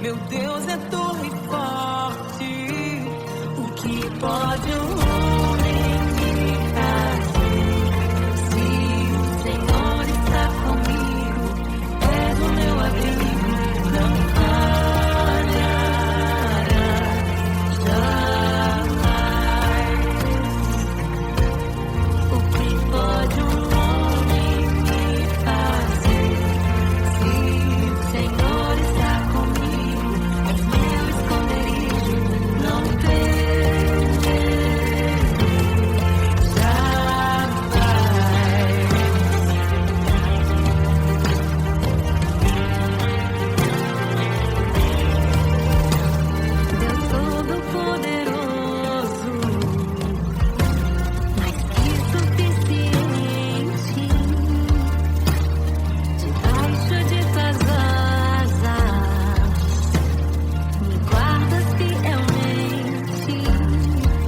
Meu Deus é torre forte. O que pode um homem me fazer? Se o Senhor está comigo, és o meu abrigo, não falhará jamais. O que pode um homem me fazer? Se o Senhor está comigo, és meu esconderijo, não Deus Todo-Poderoso, mais que suficiente, debaixo de tuas asas, me guardas fielmente.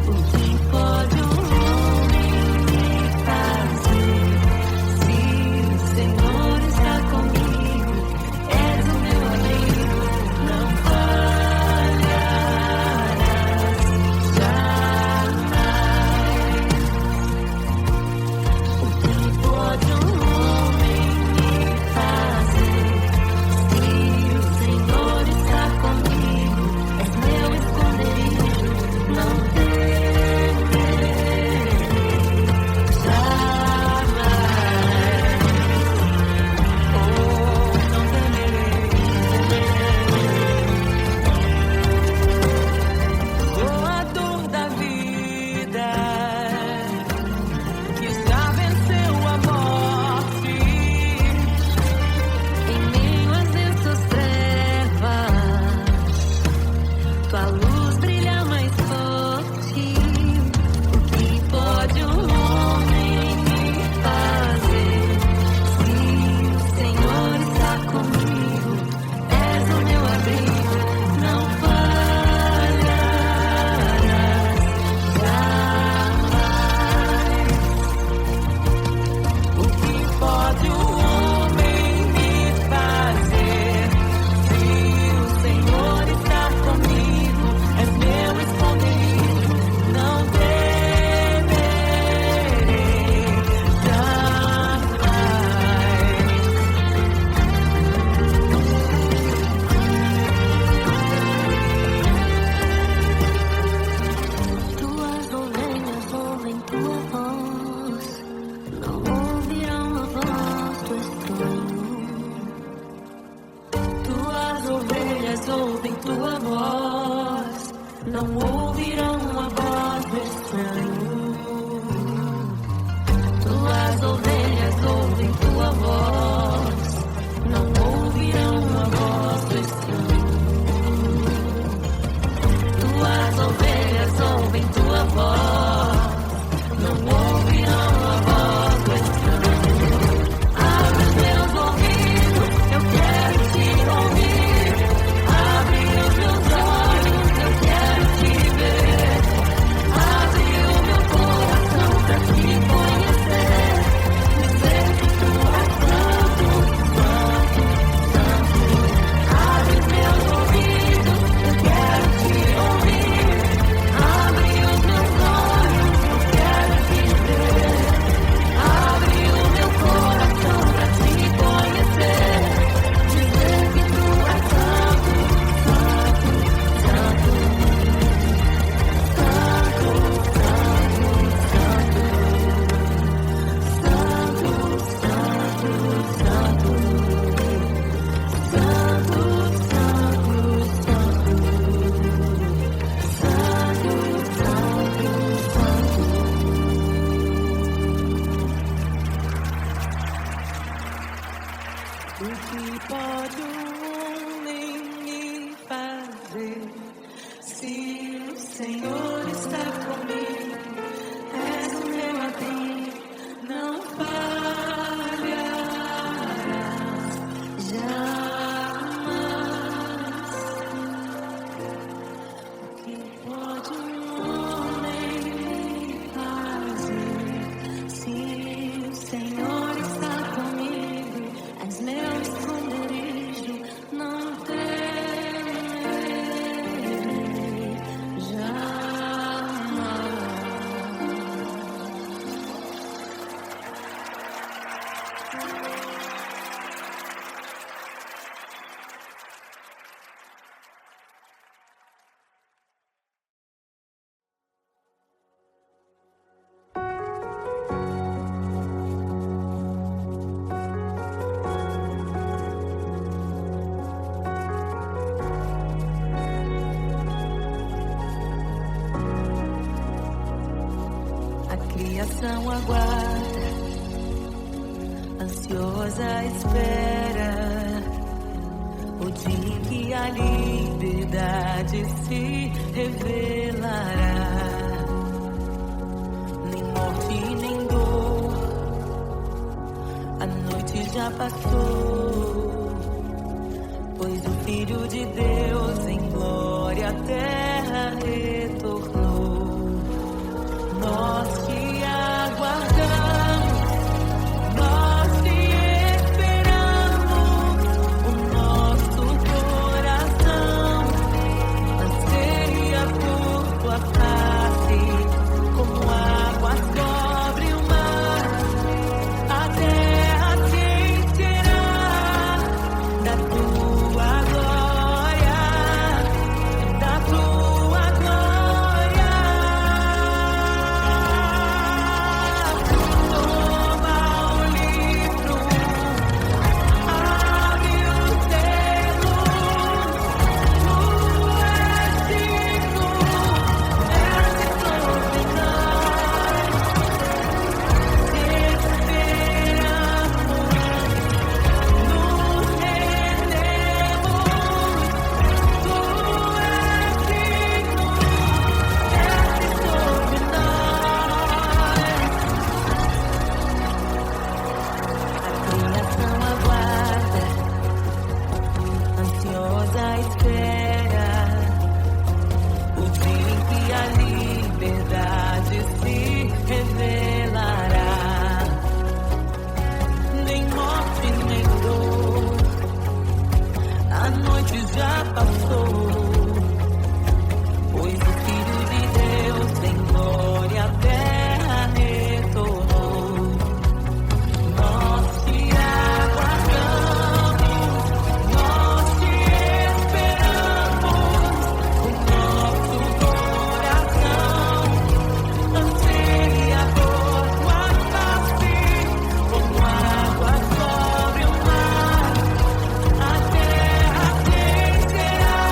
O que pode um homem me fazer? Se o Senhor está comigo, és o meu abrigo, não falharás jamais. O que pode um homem me fazer? Se o Senhor está comigo, és meu esconderijo, não temerei jamais. Oh, não temerei. Doador da vida, que já venceu a morte. Em meio às densas trevas, tua luz brilha mais forte. O que pode um homem me fazer? Se o Senhor está comigo, és o meu abrigo, não falharás jamais. O que pode um homem me fazer? Se o Senhor está comigo, és meu esconderijo, não temerei jamais. Tuas ovelhas ouvem tua voz, não ouvirão a voz do estranho. Tuas ovelhas ouvem tua voz, não ouvirão a voz do estranho. Tuas ovelhas ouvem tua voz, não ouvirão a voz do estranho. Tuas ovelhas ouvem tua voz, não ouvirão a voz do estranho. Abre os meus ouvidos, eu quero te ouvir. Abre os meus olhos, eu quero te ver. Abre o meu coração pra te conhecer. Dizer que tu és santo, santo, santo. Abre os meus ouvidos, eu quero te ouvir. Abre os meus olhos, eu quero te ver. Abre o meu coração pra te conhecer. Dizer que tu és santo, santo, santo. Santo, santo, santo, o que pode um homem me fazer? Se o Senhor está comigo, és o meu abrigo, não falharás jamais. O que pode um homem me fazer? Se o Senhor está comigo, és meu esconderijo, não temerei. criação aguarda, ansiosa espera o dia em que a liberdade se revelará. Nem morte nem dor, a noite já passou, pois o Filho de Deus em glória à terra retornou. Nós te aguardamos, nós te esperamos, o nosso coração anseia por tua face, como águas cobre o mar, a terra te encherá da tua glória, da tua glória. Já passou, pois o Filho de Deus em glória à terra retornou. Nós te aguardamos, nós te esperamos, o nosso coração anseia por tua face, como água sobre o mar, a terra te encherá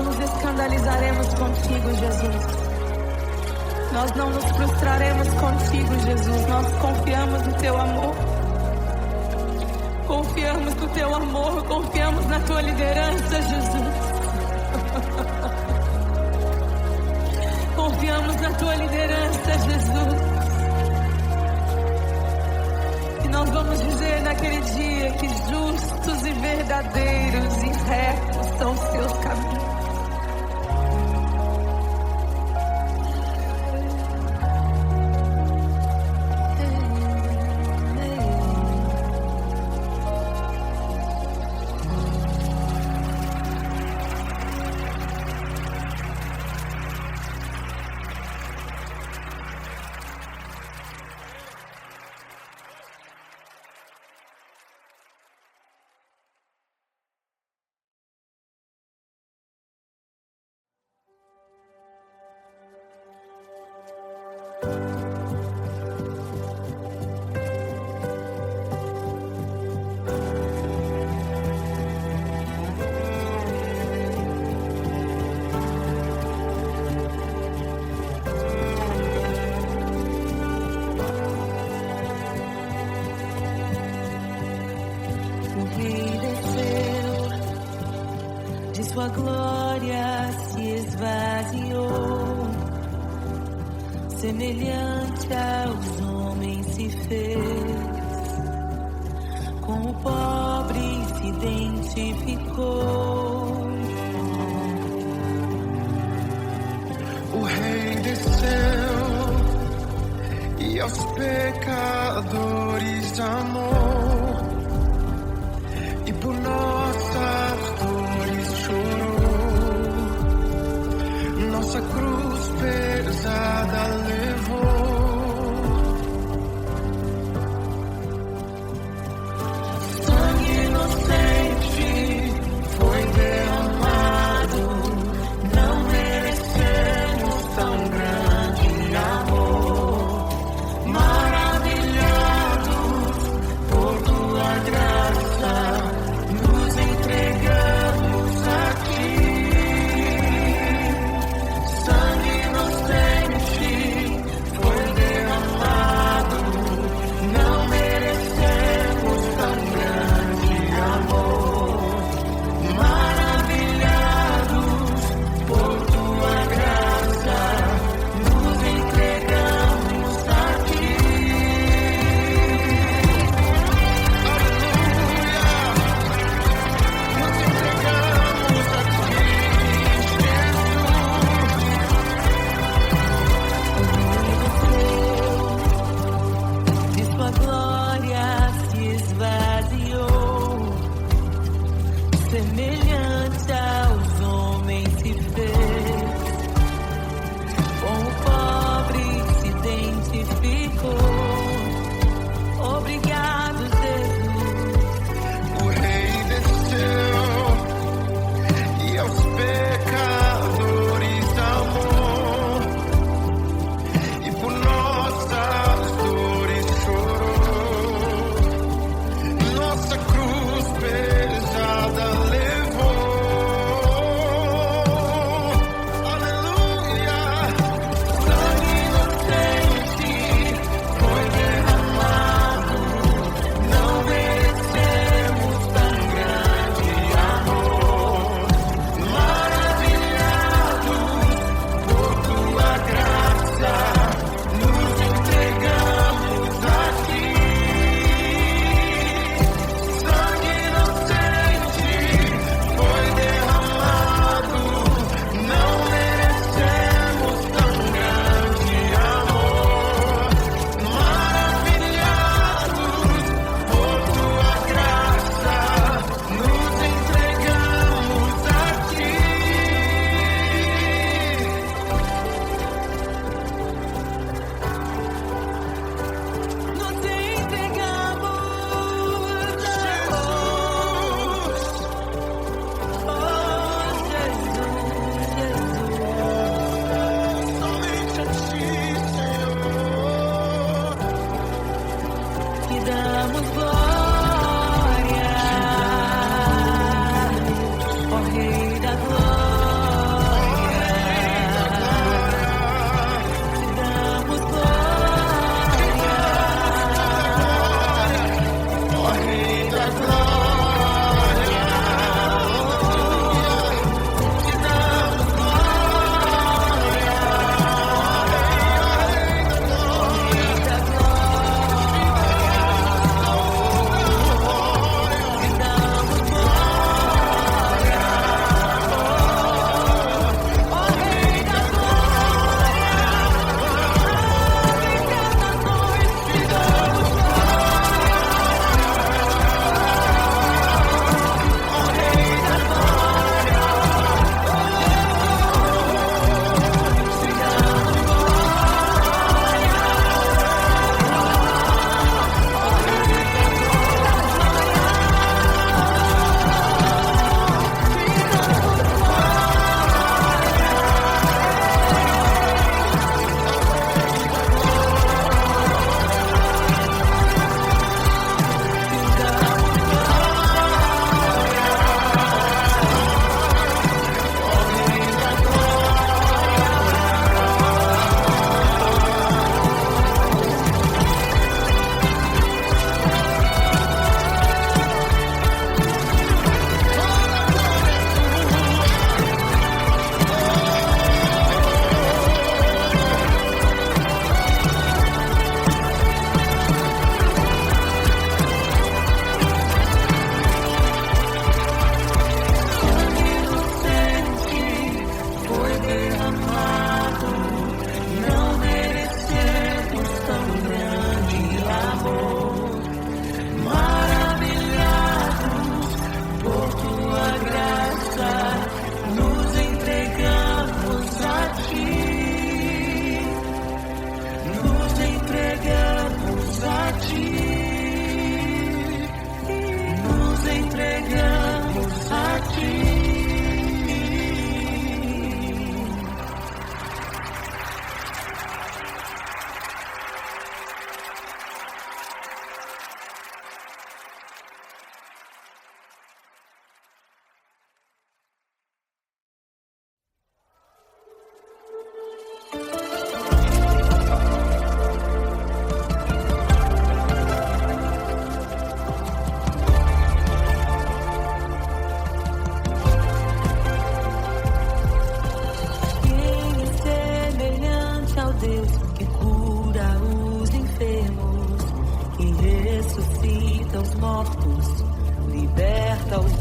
não nos escandalizaremos contigo, Jesus. Nós não nos frustraremos contigo, Jesus. Nós confiamos no teu amor. Confiamos no teu amor, confiamos na tua liderança, Jesus. Confiamos na tua liderança, Jesus. E nós vamos dizer naquele dia que justos e verdadeiros e retos são os teus caminhos. Sua glória se esvaziou, semelhante aos homens se fez, com o pobre se identificou. O Rei desceu e aos pecadores amou, e por nossas dores chorou, nossa cruz pesada levou. Sangue inocente foi derramado, não merecemos tão grande amor. Maravilhados por tua graça, nos entregamos a ti. Sangue inocente foi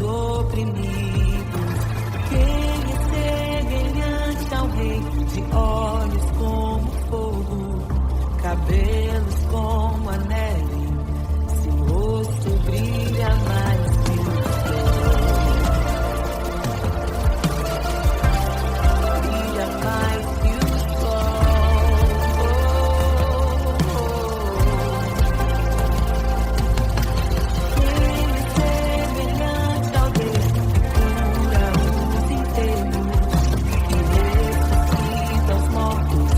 oprimidos. Quem é semelhante ao rei, de olhos como fogo, cabelos como a neve, seu rosto brilha mais que o sol. Brilha mais que o sol. Quem é semelhante ao Deus que cura os enfermos e ressuscita os mortos,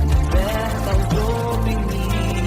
liberta os oprimidos.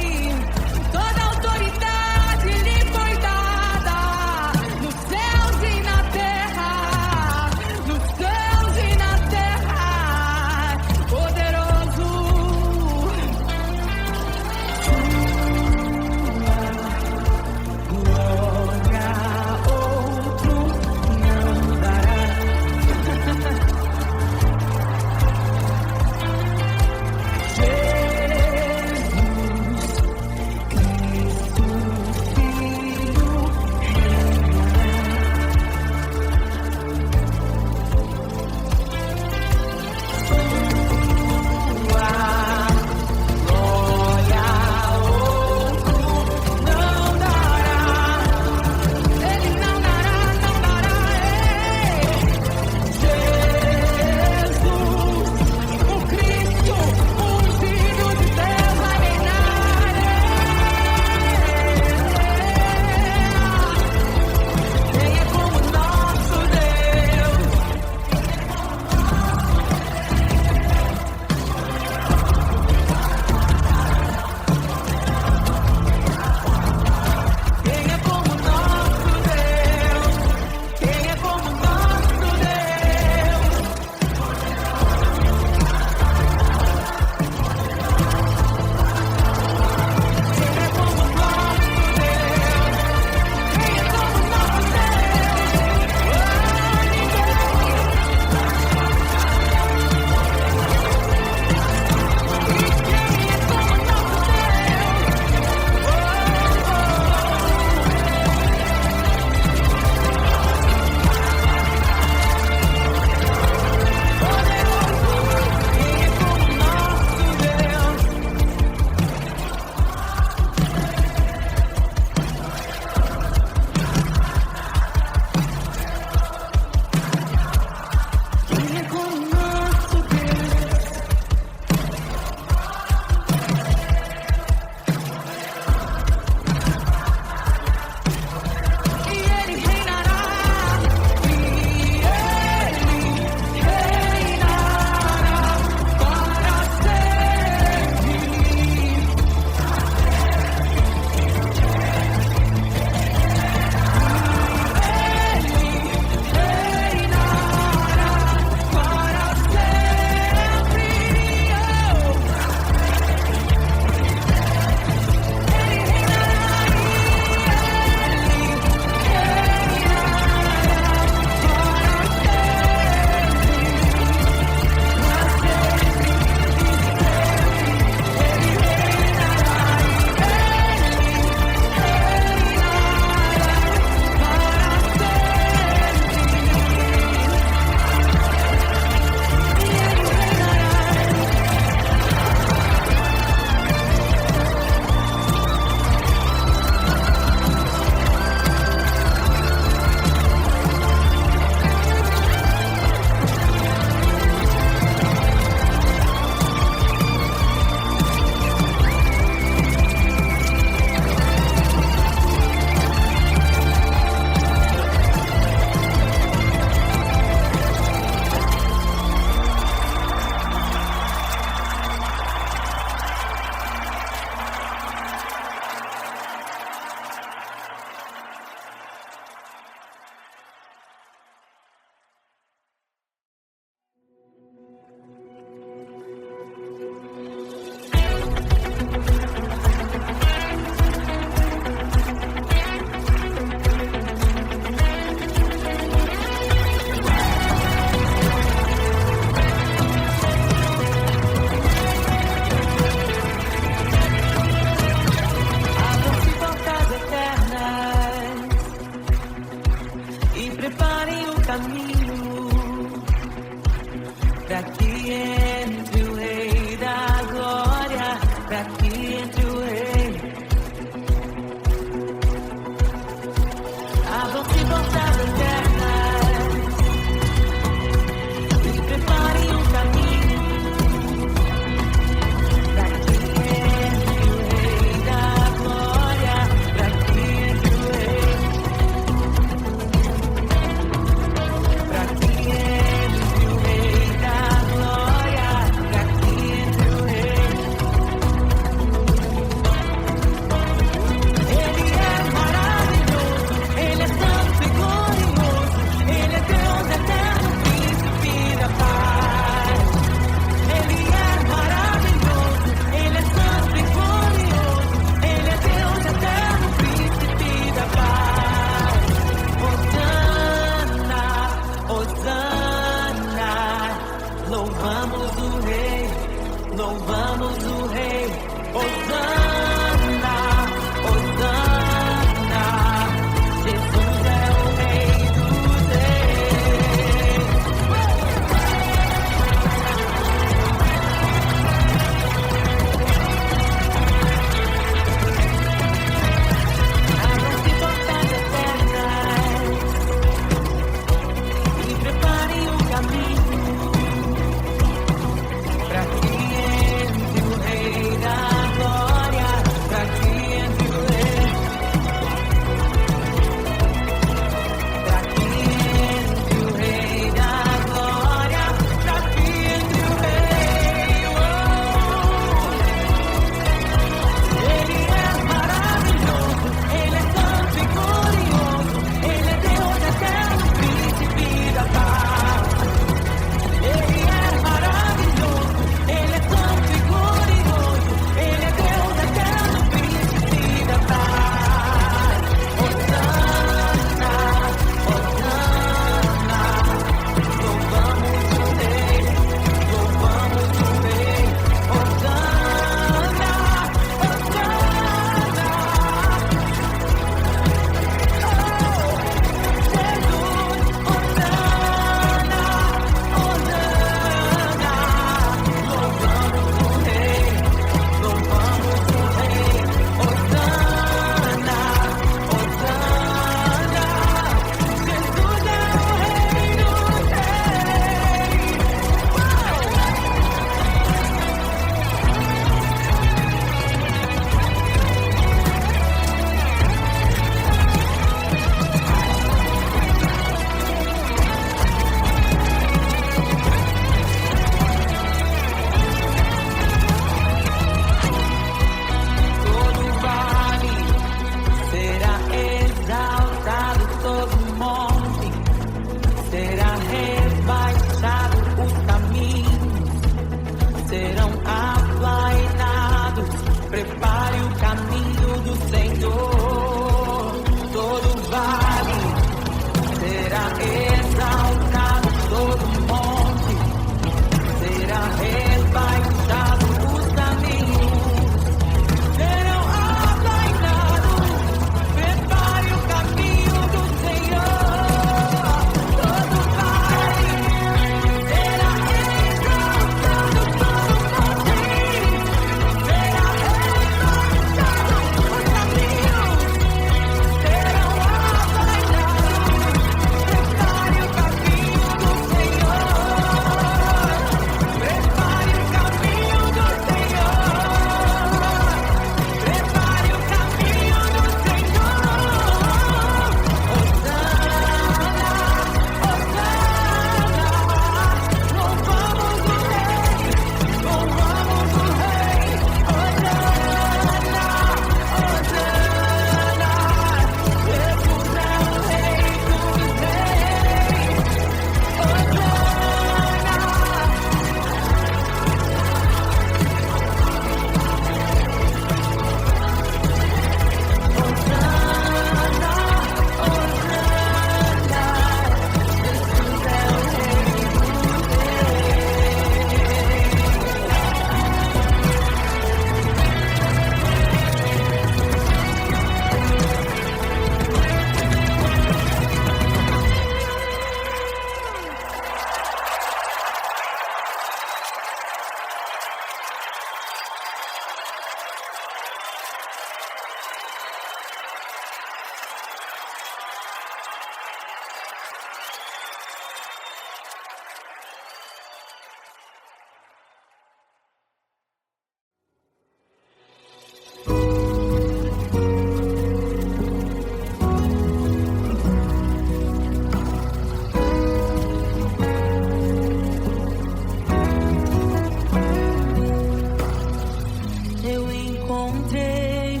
encontrei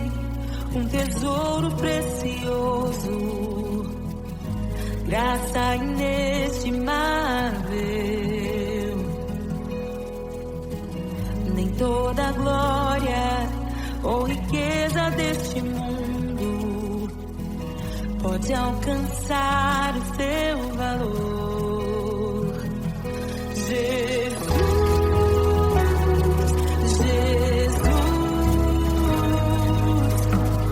um tesouro precioso, graça inestimável. Nem toda a glória ou riqueza deste mundo pode alcançar o seu valor. Jesus,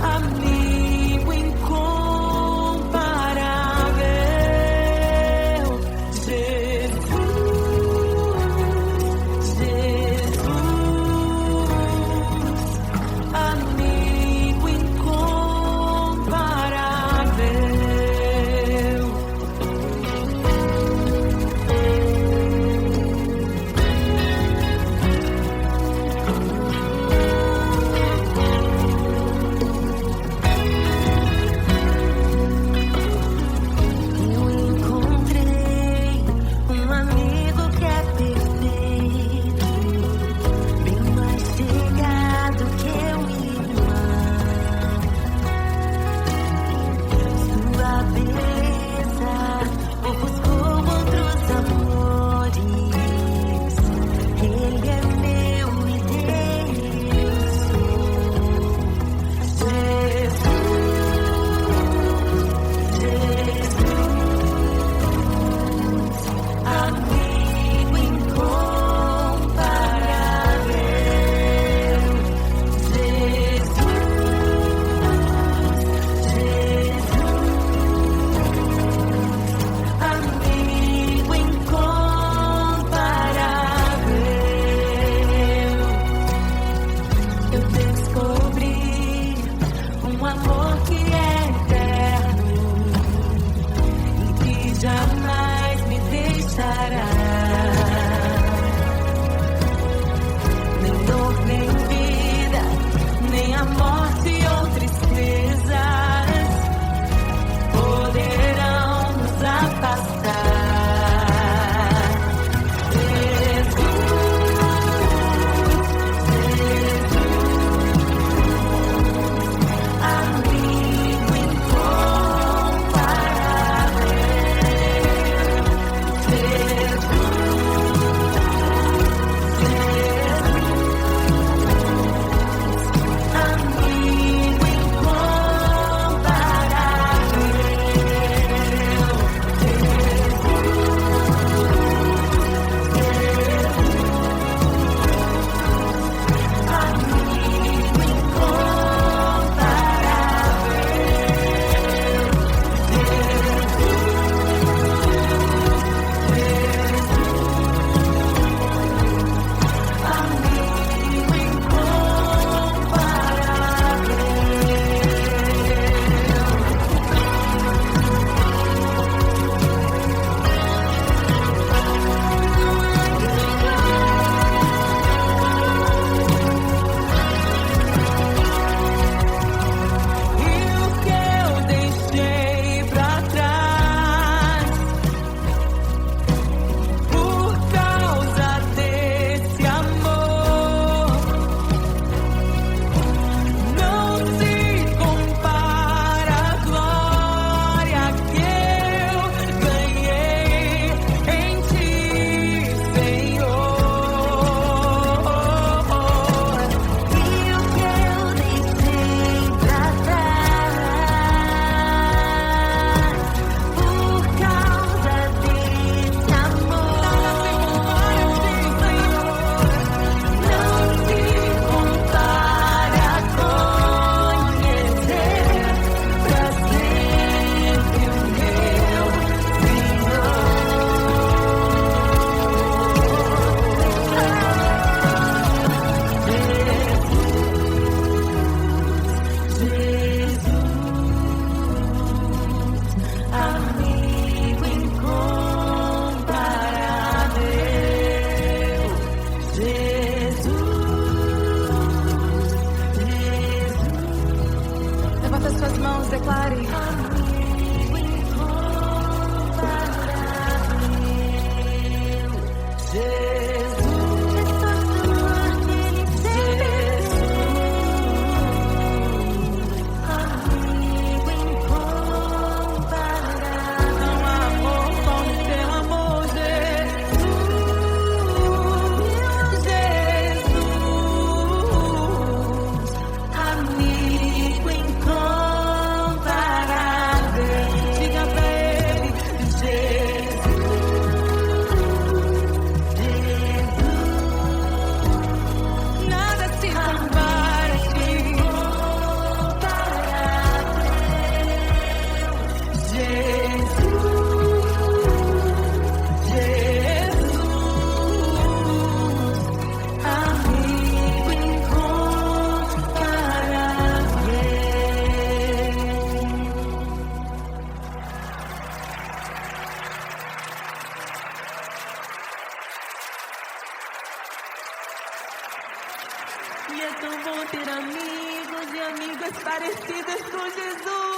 amigo incomparável. Jesus, amigo incomparável. Eu encontrei um amigo que é perfeito, bem mais chegado que um irmão. Sua beleza ofuscou outros amores. Ele é meu e Deus sou. Jesus, amigo incomparável. Jesus, amigo incomparável. Eu descobri um amor que é eterno e que jamais me deixará. Nem dor, nem vida, nem a morte ou tristezas poderão nos afastar. Amigo incomparável. Amigo Jesus, vidas parecidas com Jesus.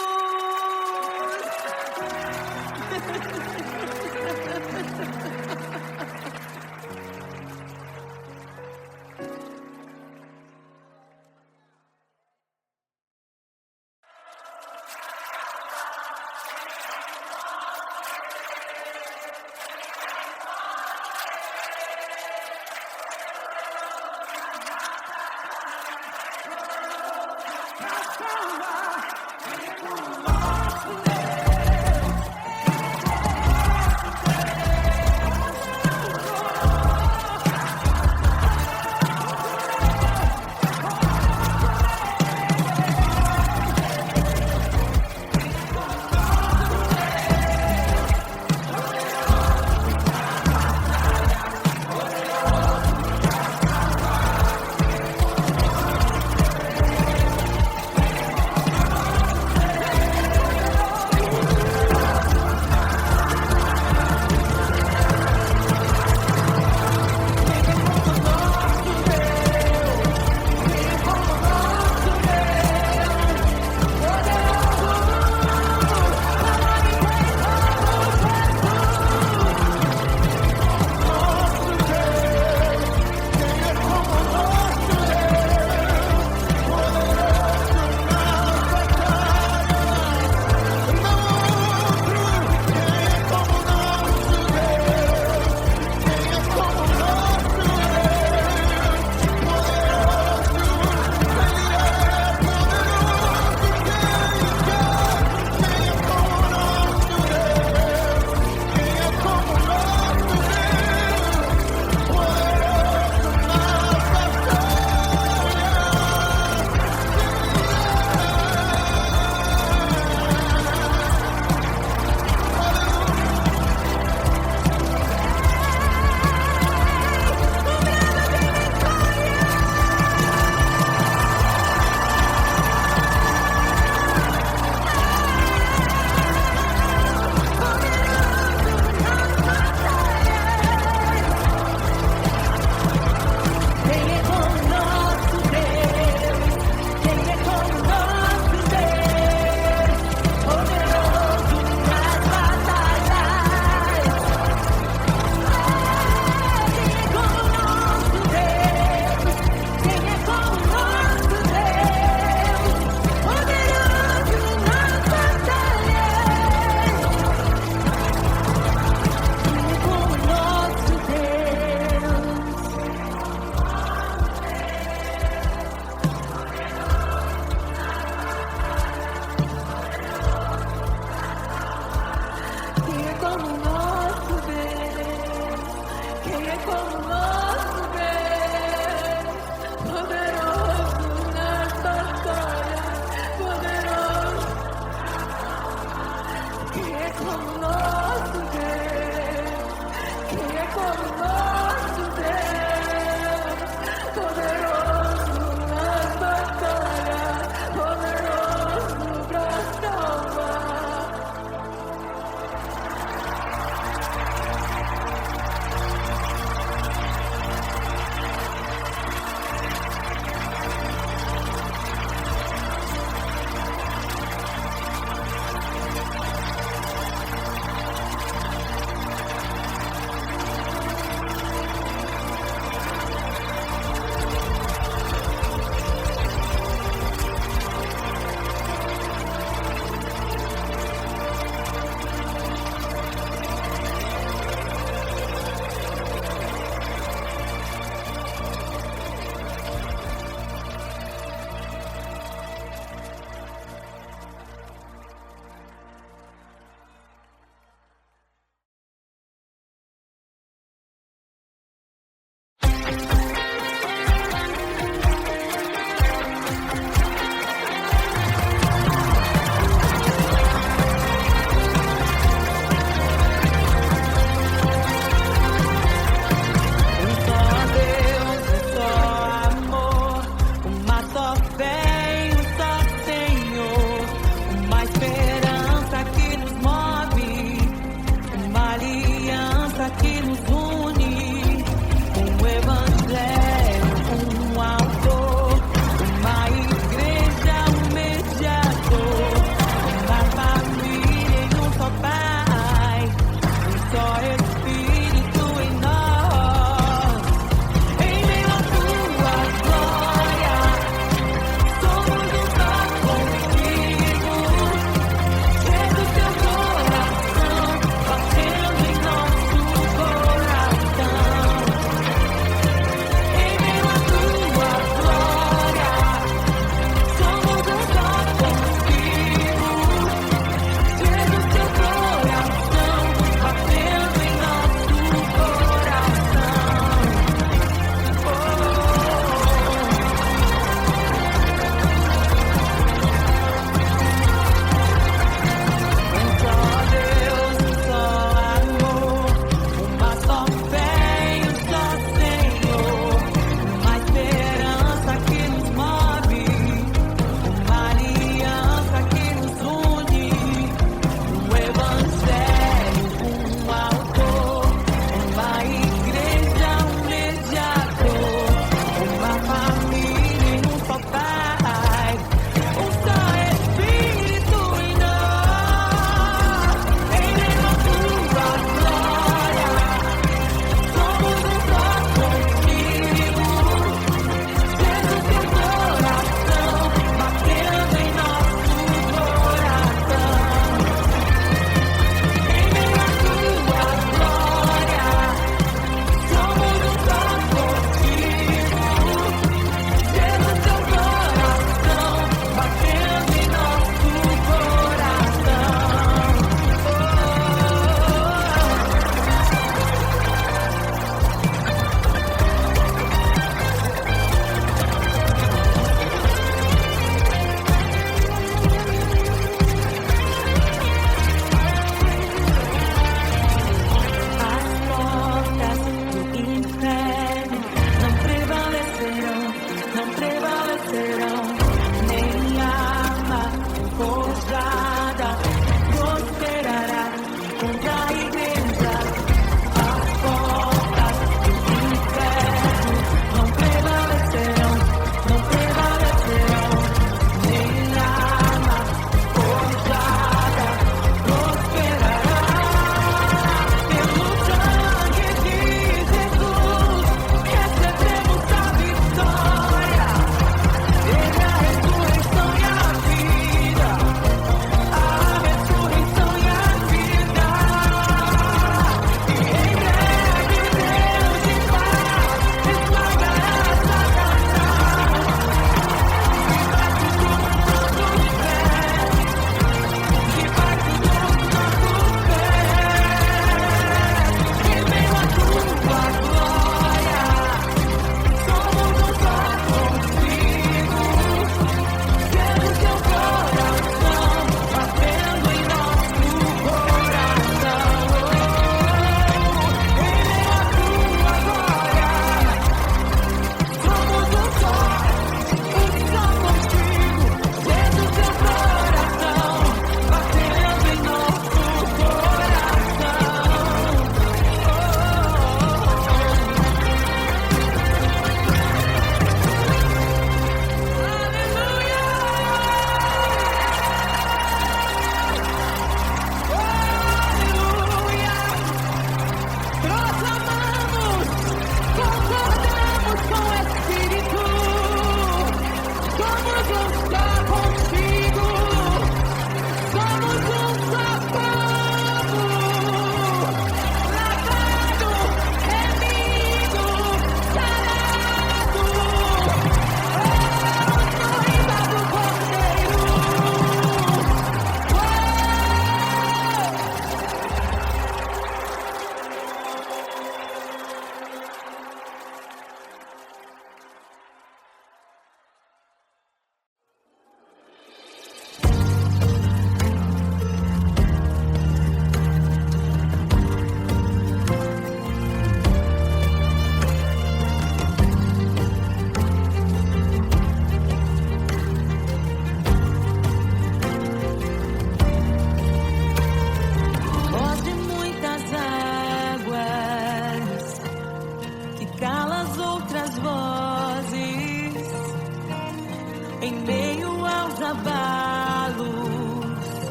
em meio aos abalos.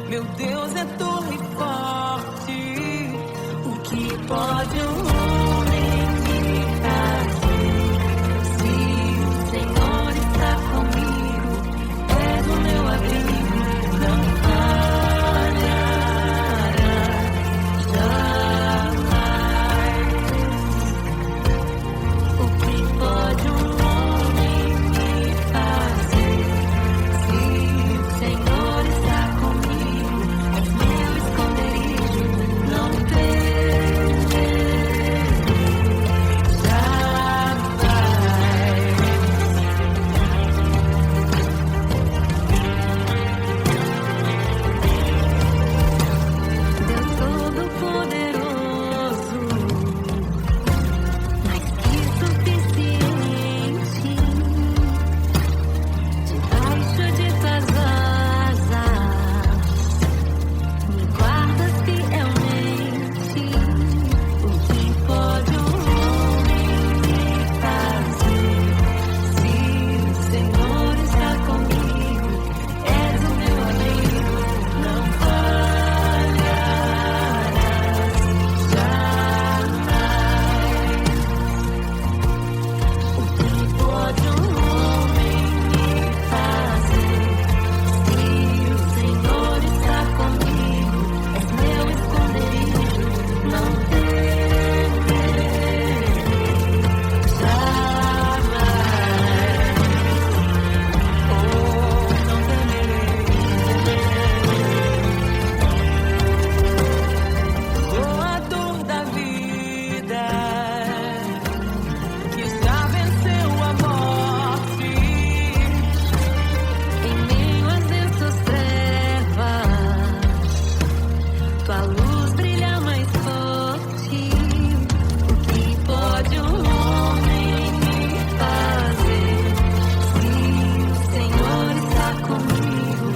Meu Deus é torre forte. O que pode um homem me fazer? Se o Senhor está comigo, és o meu abrigo, não falhará jamais. O que pode um homem me fazer? Se o Senhor está comigo, és meu esconderijo, não Deus Todo-Poderoso, mais que suficiente, debaixo de tuas asas, me guardas fielmente. O que pode um homem me fazer? Se o Senhor está comigo, és o meu abrigo, não falharás jamais. O que pode um homem me fazer? Se o Senhor está comigo, és meu esconderijo, não temerei jamais. Oh, não temerei. Doador da vida, que já venceu a morte. Em meio às densas trevas, tua luz brilha mais forte. O que pode um homem me fazer? Se o Senhor está comigo,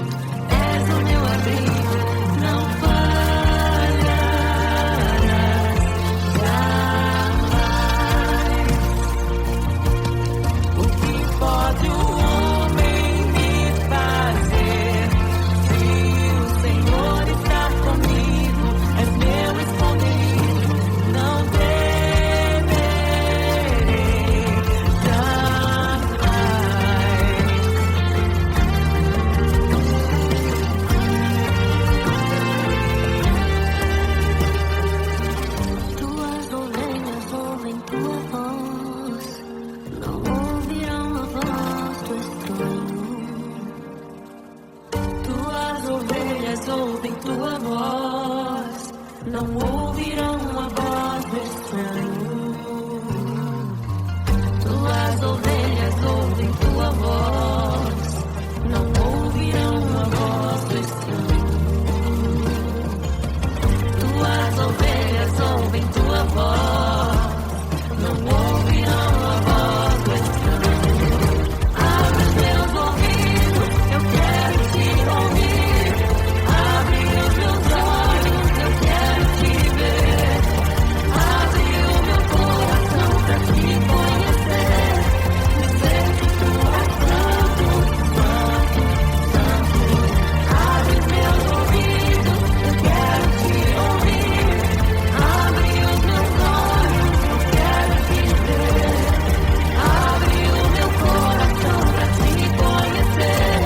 és o meu abrigo, não falharás jamais. O que pode um homem me fazer? Se o Senhor está comigo, és meu esconderijo, não temerei jamais. Tuas ovelhas ouvem tua voz, não ouvirão a voz do estranho. Tuas ovelhas ouvem tua voz, não ouvirão a voz do estranho. Tuas ovelhas ouvem tua voz, não ouvirão a voz do estranho. Tuas ovelhas ouvem tua voz, não ouvirão a voz do estranho. Abre os meus ouvidos, eu quero te ouvir. Abre os meus olhos, eu quero te ver. Abre o meu coração pra te conhecer. Dizer que tu és santo, santo, santo. Abre os meus ouvidos, eu quero te ouvir. Abre os meus olhos, eu quero te ver. Abre o meu coração pra te conhecer.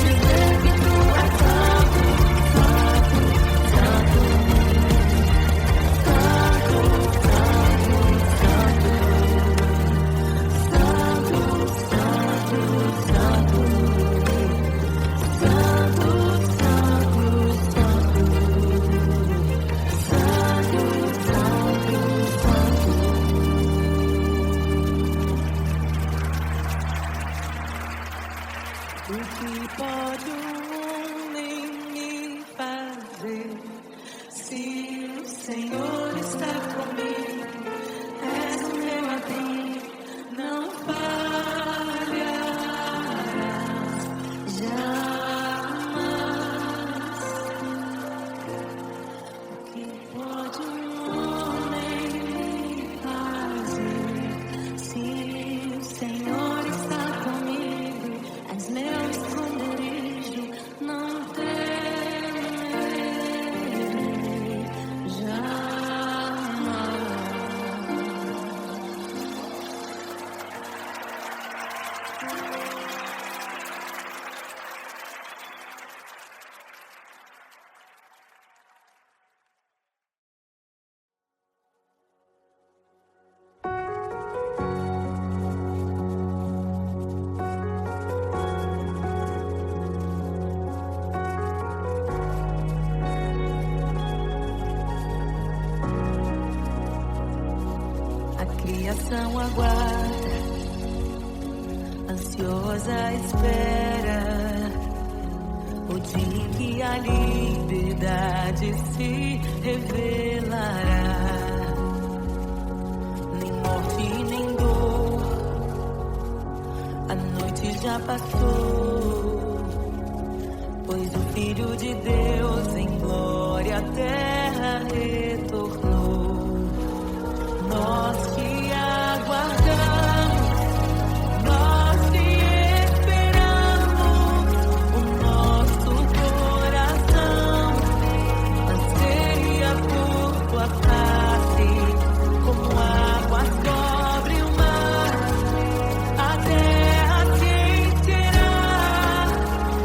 Dizer que tu és santo, santo, santo. Santo, santo, santo. O que pode um homem me fazer? Se o Senhor está comigo, és o meu abrigo, não falharás jamais. O que pode um homem me fazer? Se o Senhor está comigo, geração aguarda, ansiosa espera o dia em que a liberdade se revelará. Nem morte, nem dor, a noite já passou, pois o Filho de Deus em glória à terra retornou. Nós te aguardamos, nós te esperamos, o nosso coração anseia por tua face, como águas cobre o mar, a terra se encherá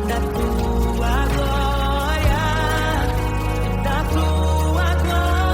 da tua glória, da tua glória.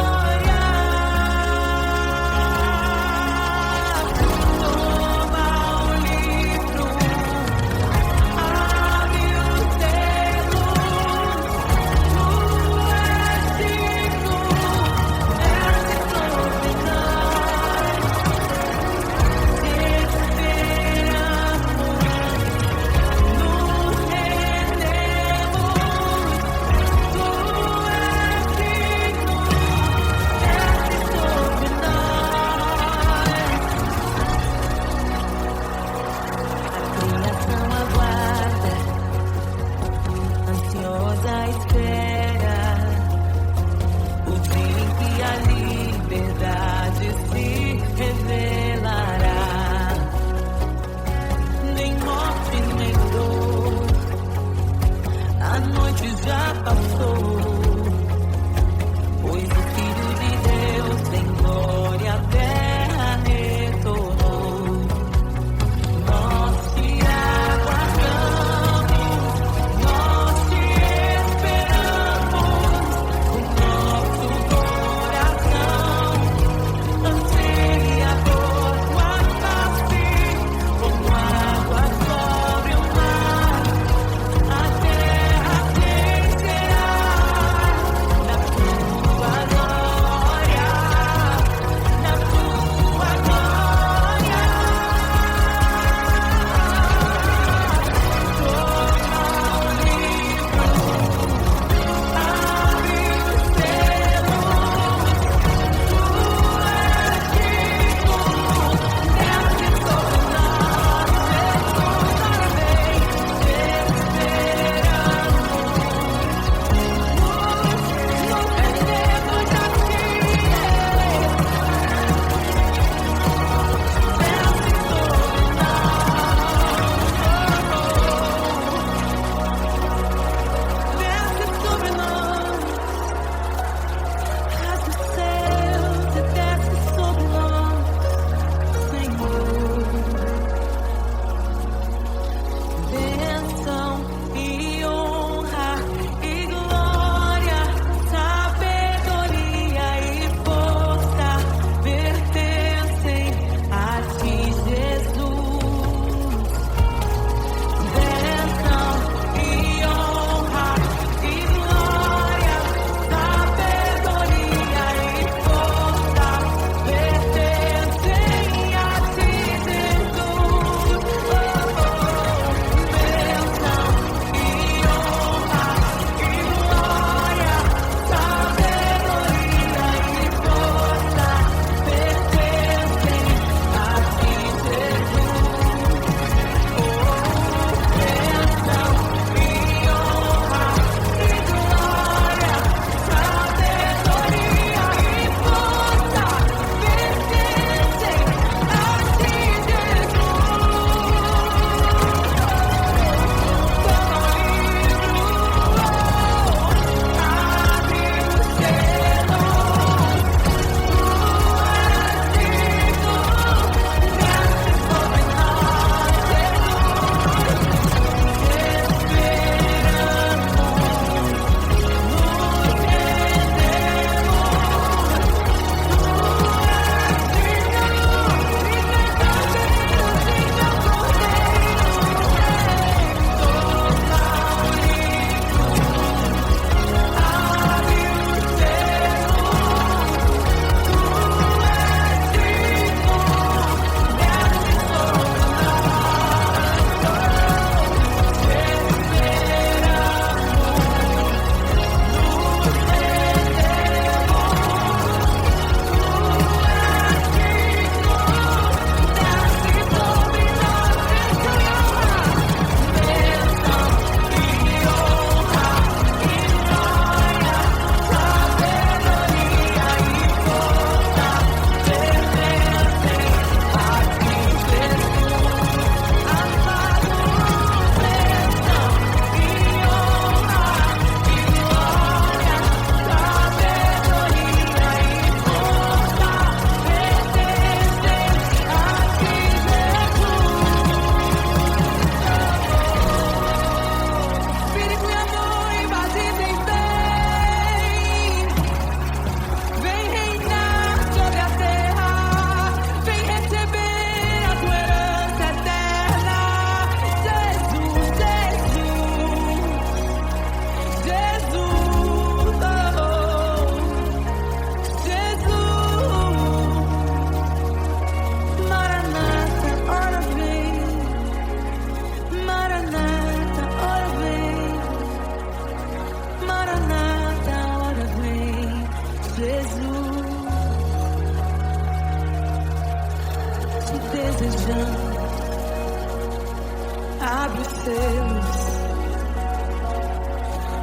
Deus.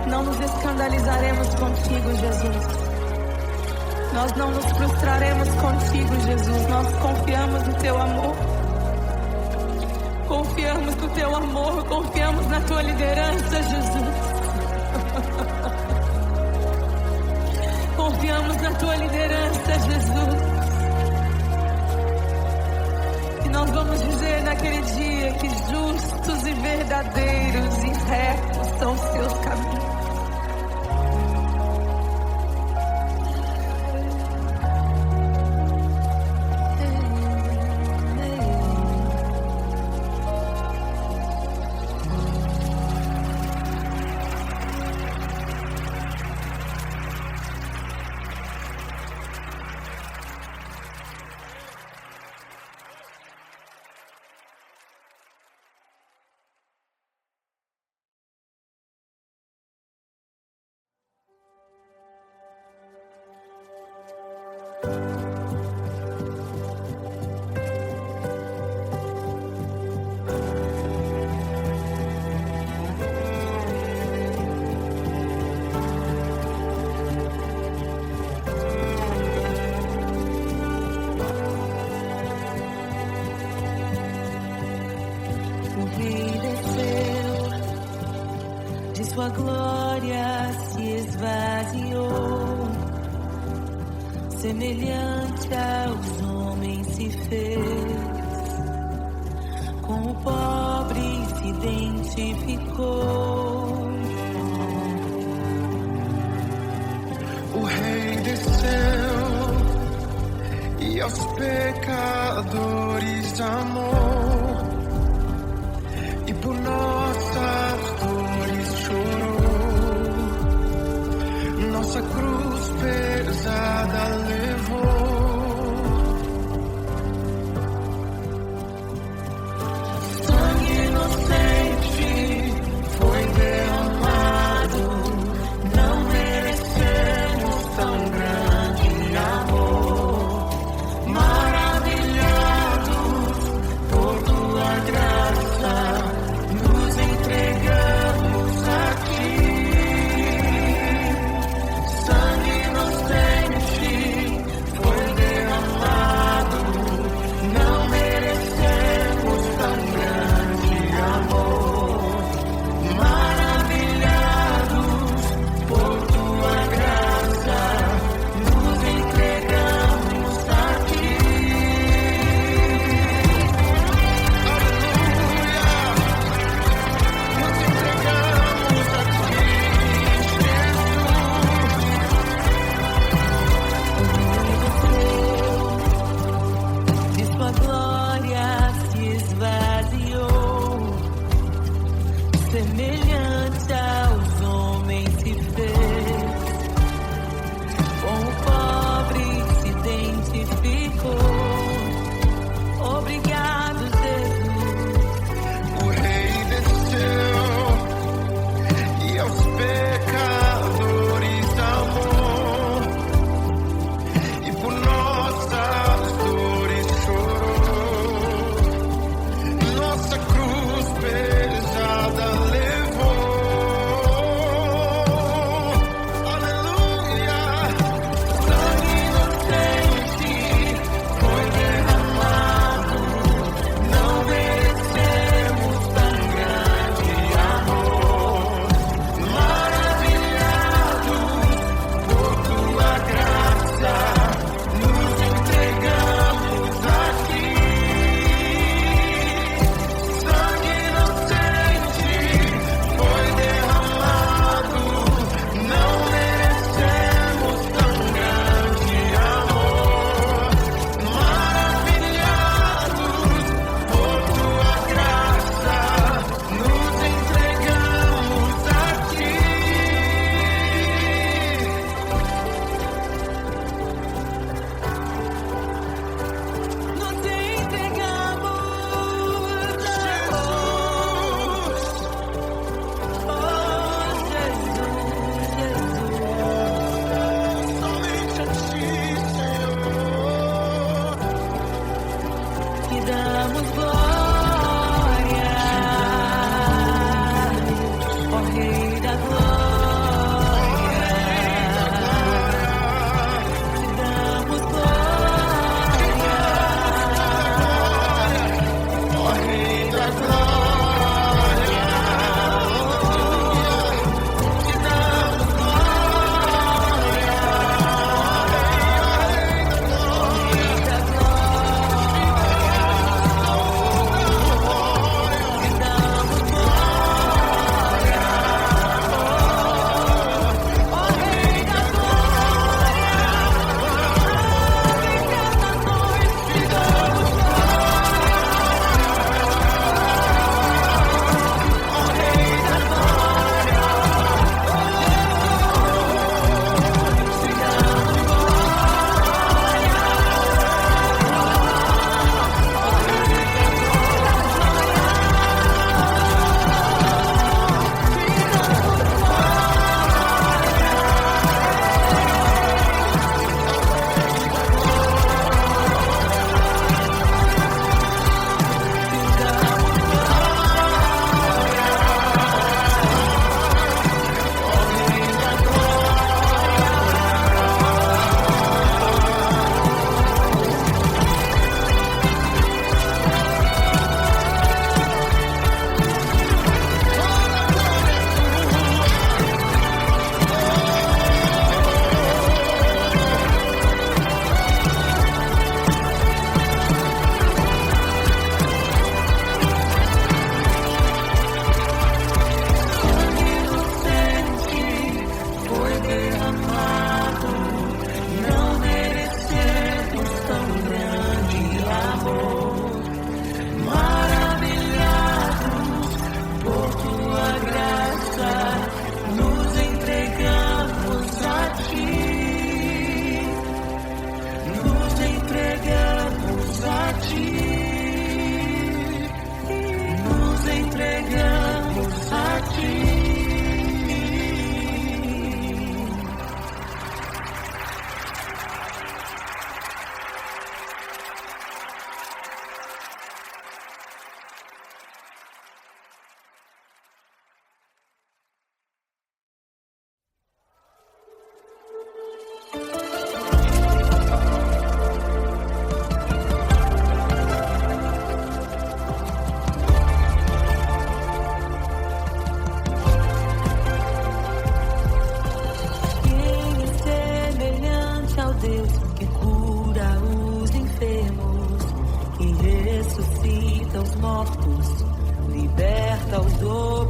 Não nos escandalizaremos contigo, Jesus. Nós não nos frustraremos contigo, Jesus. Nós confiamos no teu amor. Confiamos no teu amor, confiamos na tua liderança, Jesus. Confiamos na tua liderança, Jesus. E nós vamos dizer naquele dia que justos e verdadeiros e retos são os teus caminhos. Sua glória se esvaziou, semelhante aos homens se fez, com o pobre se identificou. O Rei desceu e aos pecadores amou, e por nossas dores chorou, nossa cruz pesada levou. Sangue inocente foi derramado, não merecemos tão grande amor. Maravilhados por tua graça, nos entregamos aqui. Sangue inocente foi derramado, não merecemos tão grande amor. Maravilhados por tua graça, nos entregamos aqui. De sua glória se esvaziou, semelhante aos homens se fez, com o pobre se identificou. Obrigado, Jesus. O Rei desceu e aos pecadores amou, e por nossas dores chorou, nossa cruz pesada levou.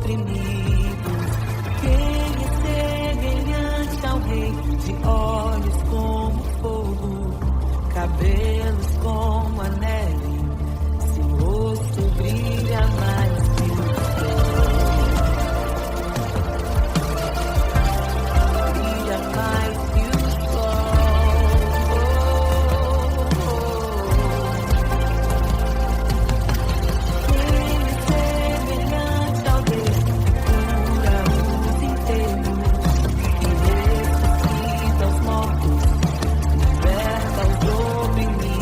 oprimidos. Quem é semelhante ao rei, de olhos como fogo, cabelos como a neve, seu rosto brilha mais que o sol. Brilha mais que o sol. Quem é semelhante ao Deus que cura os enfermos, que ressuscita os mortos, liberta os oprimidos.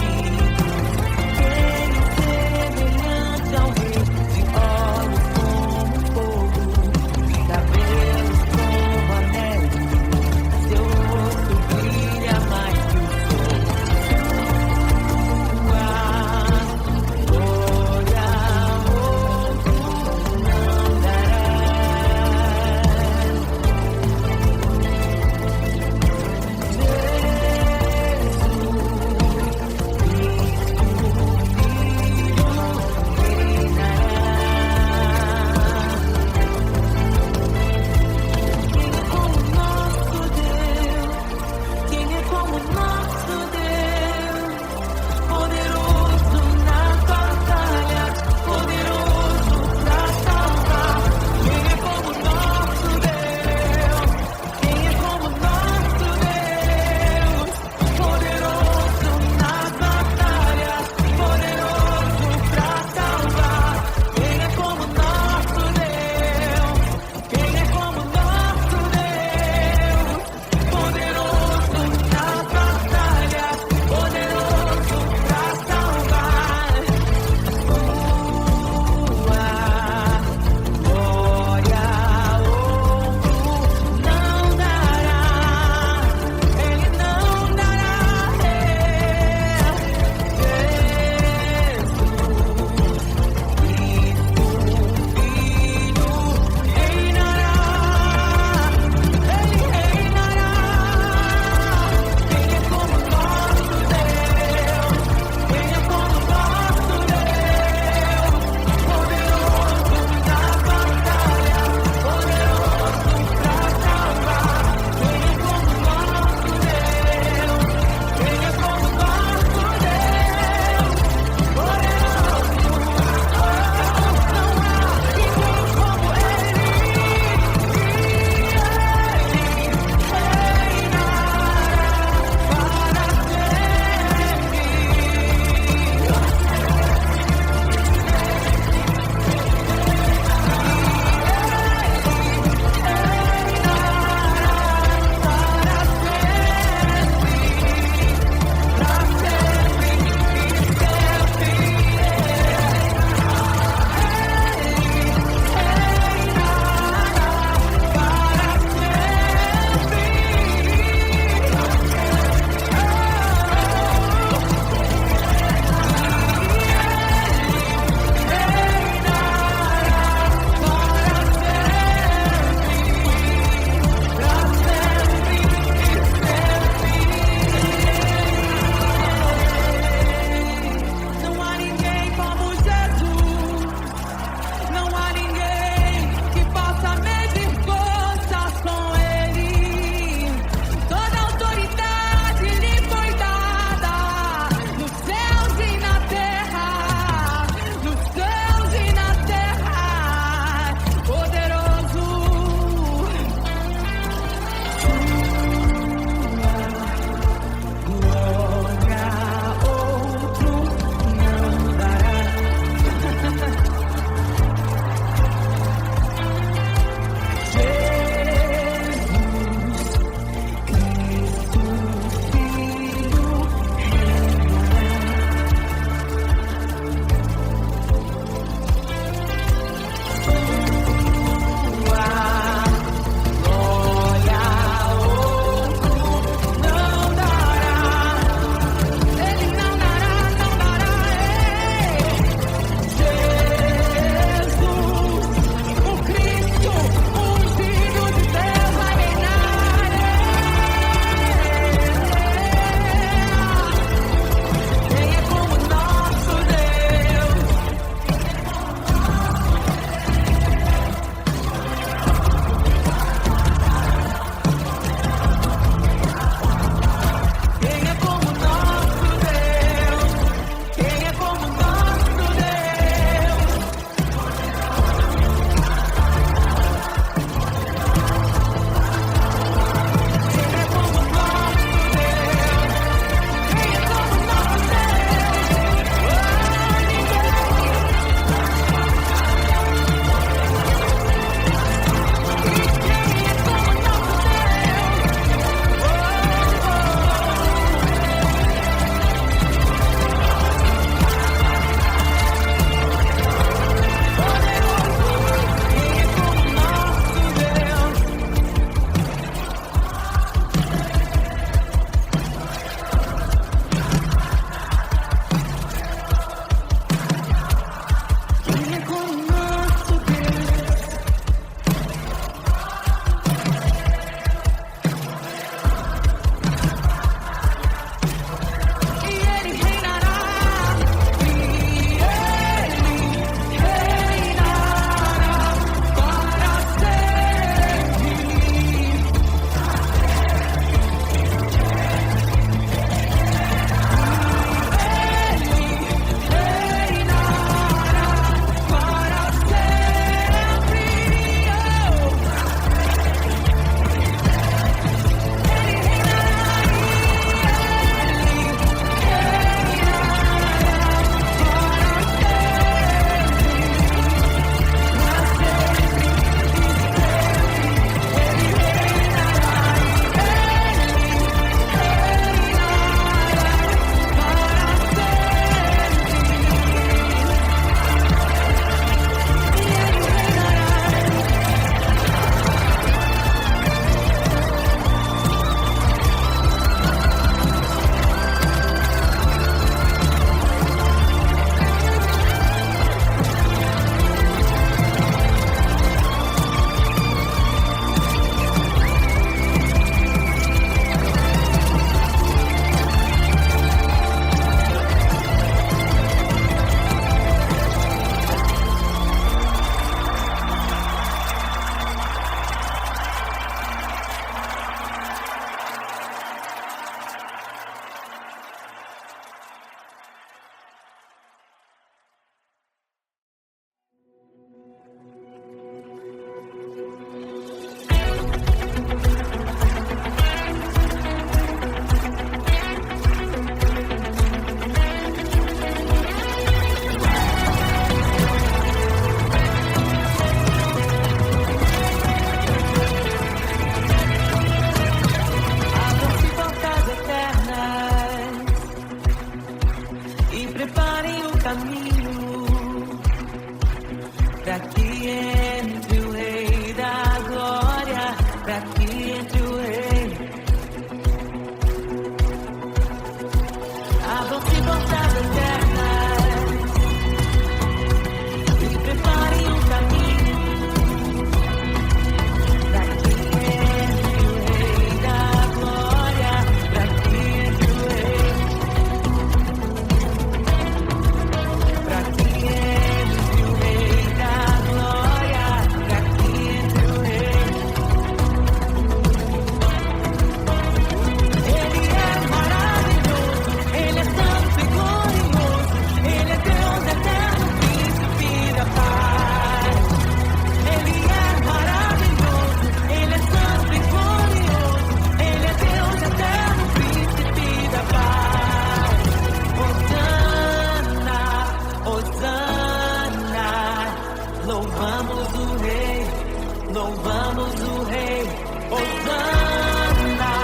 louvamos o Rei. Hosana,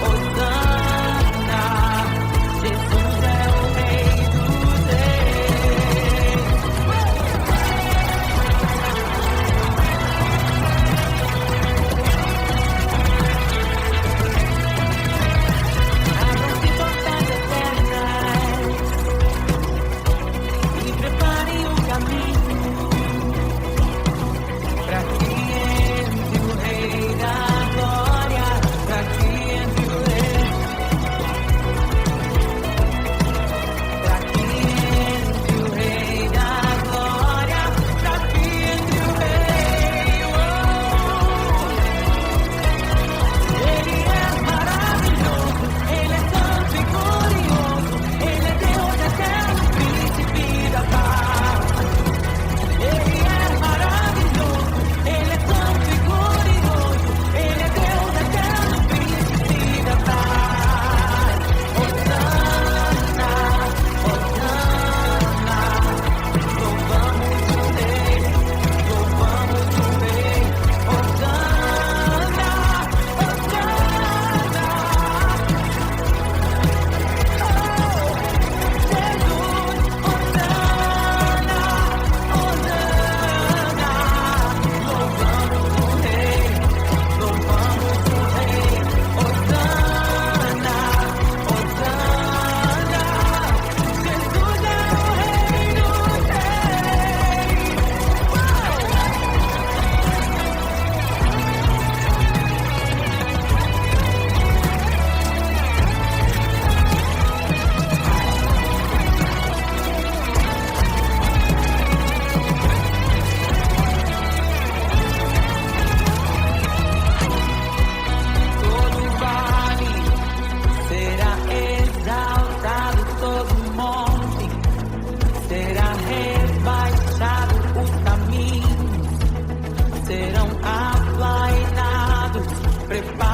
Hosana, Jesus é o Rei dos Reis. Abram-se portas eternas e preparem o caminho para que entre o Rei da Glória, para que entre o Rei, para que entre o Rei da Glória, para que entre o Rei. Ele é maravilhoso, Ele é santo e glorioso, Ele é Deus eterno, príncipe da paz. Ele é maravilhoso, Ele é santo e glorioso, Ele é Deus eterno, príncipe da paz. Hosana, Hosana, louvamos o Rei, louvamos o Rei. Hosana, Hosana, Jesus, Hosana, Hosana, louvamos o Rei, louvamos o Rei. Hosana, Hosana, Jesus é o Rei dos Reis. Todo vale será exaltado, todo monte será rebaixado, os caminhos serão aplainados. Prepara